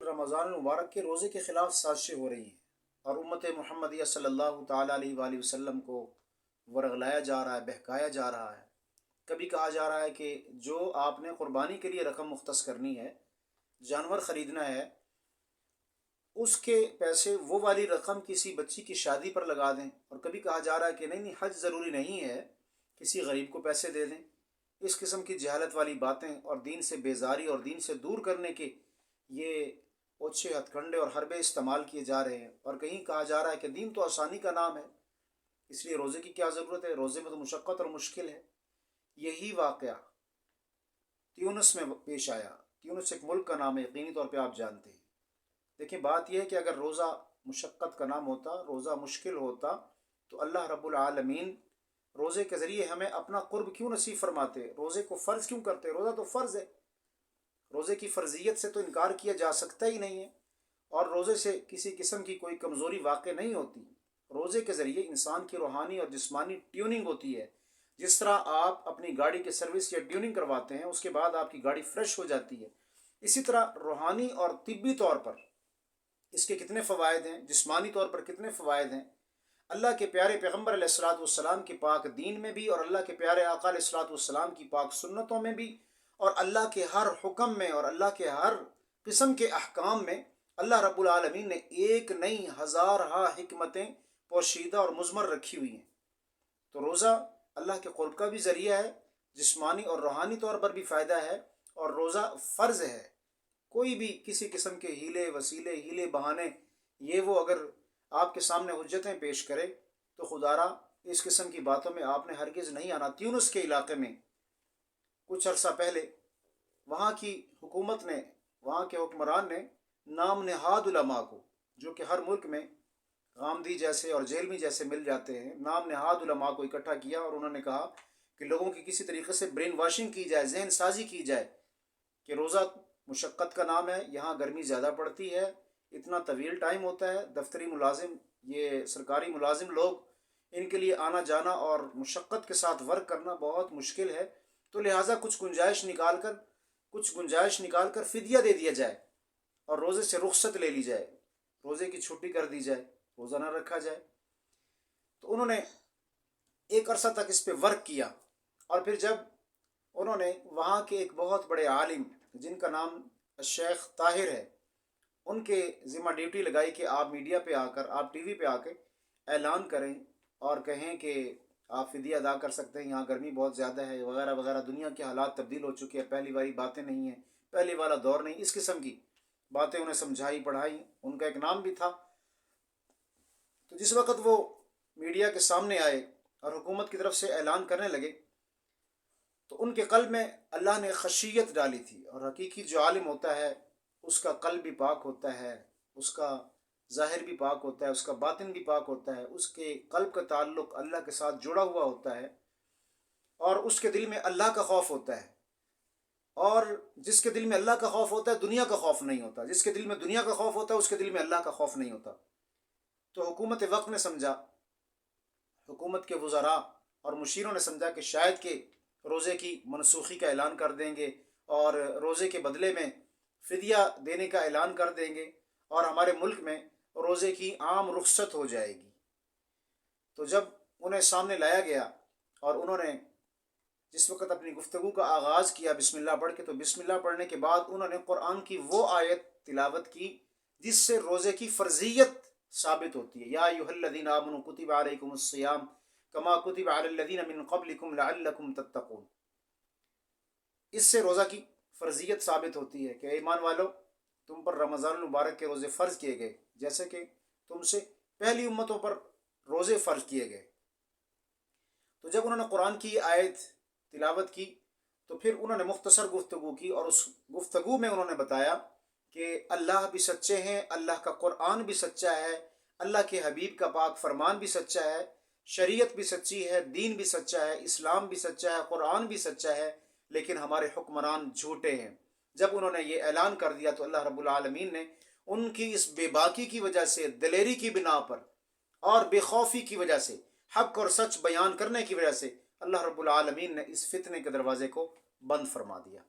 رمضان المبارک کے روزے کے خلاف سازشیں ہو رہی ہیں اور امت محمدیہ صلی اللہ تعالیٰ علیہ وآلہ وسلم کو ورغلایا جا رہا ہے، بہکایا جا رہا ہے۔ کبھی کہا جا رہا ہے کہ جو آپ نے قربانی کے لیے رقم مختص کرنی ہے، جانور خریدنا ہے، اس کے پیسے وہ والی رقم کسی بچی کی شادی پر لگا دیں، اور کبھی کہا جا رہا ہے کہ نہیں حج ضروری نہیں ہے، کسی غریب کو پیسے دے دیں۔ اس قسم کی جہالت والی باتیں اور دین سے بیزاری اور دین سے دور کرنے کے یہ اوچھے ہتھ کنڈے اور حربے استعمال کیے جا رہے ہیں، اور کہیں کہا جا رہا ہے کہ دین تو آسانی کا نام ہے، اس لیے روزے کی کیا ضرورت ہے، روزے میں تو مشقت اور مشکل ہے۔ یہی واقعہ تیونس میں پیش آیا۔ تیونس ایک ملک کا نام ہے، یقینی طور پہ آپ جانتے ہیں۔ دیکھیں، بات یہ ہے کہ اگر روزہ مشقت کا نام ہوتا، روزہ مشکل ہوتا، تو اللہ رب العالمین روزے کے ذریعے ہمیں اپنا قرب کیوں نصیب فرماتے، روزے کو فرض کیوں کرتے؟ روزہ تو فرض ہے، روزے کی فرضیت سے تو انکار کیا جا سکتا ہی نہیں ہے، اور روزے سے کسی قسم کی کوئی کمزوری واقع نہیں ہوتی۔ روزے کے ذریعے انسان کی روحانی اور جسمانی ٹیوننگ ہوتی ہے۔ جس طرح آپ اپنی گاڑی کی سروس یا ٹیوننگ کرواتے ہیں، اس کے بعد آپ کی گاڑی فریش ہو جاتی ہے، اسی طرح روحانی اور طبی طور پر اس کے کتنے فوائد ہیں، جسمانی طور پر کتنے فوائد ہیں۔ اللہ کے پیارے پیغمبر علیہ الصلوۃ والسلام کی پاک دین میں بھی، اور اللہ کے پیارے آقا علیہ الصلوۃ والسلام کی پاک سنتوں میں بھی، اور اللہ کے ہر حکم میں اور اللہ کے ہر قسم کے احکام میں اللہ رب العالمین نے ایک نہیں ہزارہا حکمتیں پوشیدہ اور مضمر رکھی ہوئی ہیں۔ تو روزہ اللہ کے قرب کا بھی ذریعہ ہے، جسمانی اور روحانی طور پر بھی فائدہ ہے، اور روزہ فرض ہے۔ کوئی بھی کسی قسم کے ہیلے وسیلے، ہیلے بہانے، یہ وہ اگر آپ کے سامنے حجتیں پیش کرے تو خدارا اس قسم کی باتوں میں آپ نے ہرگز نہیں آنا۔ تیونس کے علاقے میں کچھ عرصہ پہلے وہاں کی حکومت نے، وہاں کے حکمران نے نام نہاد علماء کو، جو کہ ہر ملک میں غامدی جیسے اور جیلمی جیسے مل جاتے ہیں، نام نہاد علماء کو اکٹھا کیا، اور انہوں نے کہا کہ لوگوں کی کسی طریقے سے برین واشنگ کی جائے، ذہن سازی کی جائے کہ روزہ مشقت کا نام ہے، یہاں گرمی زیادہ پڑتی ہے، اتنا طویل ٹائم ہوتا ہے، دفتری ملازم، یہ سرکاری ملازم لوگ، ان کے لیے آنا جانا اور مشقت کے ساتھ ورک کرنا بہت مشکل ہے، تو لہٰذا کچھ گنجائش نکال کر فدیہ دے دیا جائے اور روزے سے رخصت لے لی جائے، روزے کی چھٹی کر دی جائے، روزہ نہ رکھا جائے۔ تو انہوں نے ایک عرصہ تک اس پہ ورک کیا، اور پھر جب انہوں نے وہاں کے ایک بہت بڑے عالم جن کا نام الشیخ طاہر ہے، ان کے ذمہ ڈیوٹی لگائی کہ آپ میڈیا پہ آ کر، آپ ٹی وی پہ آ کے اعلان کریں اور کہیں کہ آپ فدیہ ادا کر سکتے ہیں، یہاں گرمی بہت زیادہ ہے وغیرہ وغیرہ، دنیا کے حالات تبدیل ہو چکے ہیں، پہلی والی باتیں نہیں ہیں، پہلی والا دور نہیں، اس قسم کی باتیں انہیں سمجھائی پڑھائی۔ ان کا ایک نام بھی تھا۔ تو جس وقت وہ میڈیا کے سامنے آئے اور حکومت کی طرف سے اعلان کرنے لگے، تو ان کے قلب میں اللہ نے خشیت ڈالی تھی، اور حقیقی جو عالم ہوتا ہے اس کا قلب بھی پاک ہوتا ہے، اس کا ظاہر بھی پاک ہوتا ہے، اس کا باطن بھی پاک ہوتا ہے، اس کے قلب کا تعلق اللہ کے ساتھ جڑا ہوا ہوتا ہے، اور اس کے دل میں اللہ کا خوف ہوتا ہے۔ اور جس کے دل میں اللہ کا خوف ہوتا ہے، دنیا کا خوف نہیں ہوتا۔ جس کے دل میں دنیا کا خوف ہوتا ہے، اس کے دل میں اللہ کا خوف نہیں ہوتا۔ تو حکومت وقت نے سمجھا، حکومت کے وزراء اور مشیروں نے سمجھا کہ شاید کہ روزے کی منسوخی کا اعلان کر دیں گے، اور روزے کے بدلے میں فدیہ دینے کا اعلان کر دیں گے، اور ہمارے ملک میں روزے کی عام رخصت ہو جائے گی۔ تو جب انہیں سامنے لایا گیا اور انہوں نے جس وقت اپنی گفتگو کا آغاز کیا بسم اللہ پڑھ کے، تو بسم اللہ پڑھنے کے بعد انہوں نے قرآن کی وہ آیت تلاوت کی جس سے روزے کی فرضیت ثابت ہوتی ہے۔ یا ایھا الذین آمنوا کتب علیکم الصیام کما کتب علی الذین من قبلکم لعلکم تتقون۔ اس سے روزہ کی فرضیت ثابت ہوتی ہے کہ اے ایمان والو، تم پر رمضان المبارک کے روزے فرض کیے گئے جیسے کہ تم سے پہلی امتوں پر روزے فرض کیے گئے۔ تو جب انہوں نے قرآن کی آیت تلاوت کی تو پھر انہوں نے مختصر گفتگو کی، اور اس گفتگو میں انہوں نے بتایا کہ اللہ بھی سچے ہیں، اللہ کا قرآن بھی سچا ہے، اللہ کے حبیب کا پاک فرمان بھی سچا ہے، شریعت بھی سچی ہے، دین بھی سچا ہے، اسلام بھی سچا ہے، قرآن بھی سچا ہے، لیکن ہمارے حکمران جھوٹے ہیں۔ جب انہوں نے یہ اعلان کر دیا تو اللہ رب العالمین نے ان کی اس بے باکی کی وجہ سے، دلیری کی بنا پر اور بے خوفی کی وجہ سے، حق اور سچ بیان کرنے کی وجہ سے، اللہ رب العالمین نے اس فتنے کے دروازے کو بند فرما دیا۔